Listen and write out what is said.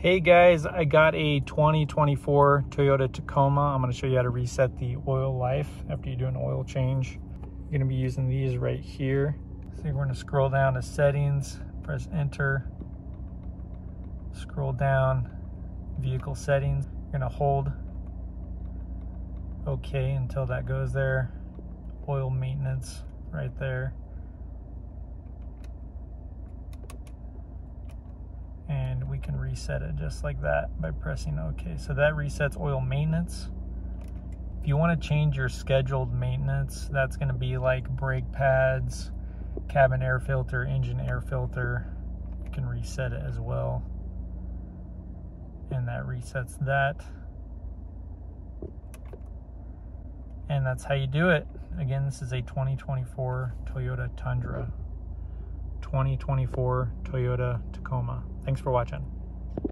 Hey guys, I got a 2024 Toyota Tacoma. I'm going to show you how to reset the oil life after you do an oil change. You're going to be using these right here. So we're going to scroll down to settings, press enter, scroll down, vehicle settings. You're going to hold OK until that goes there. Oil maintenance right there. And we can reset it just like that by pressing OK. So that resets oil maintenance. If you want to change your scheduled maintenance, that's going to be like brake pads, cabin air filter, engine air filter. You can reset it as well. And that resets that. And that's how you do it. Again, this is a 2024 Toyota Tundra. 2024 Toyota Tacoma. Thanks for watching.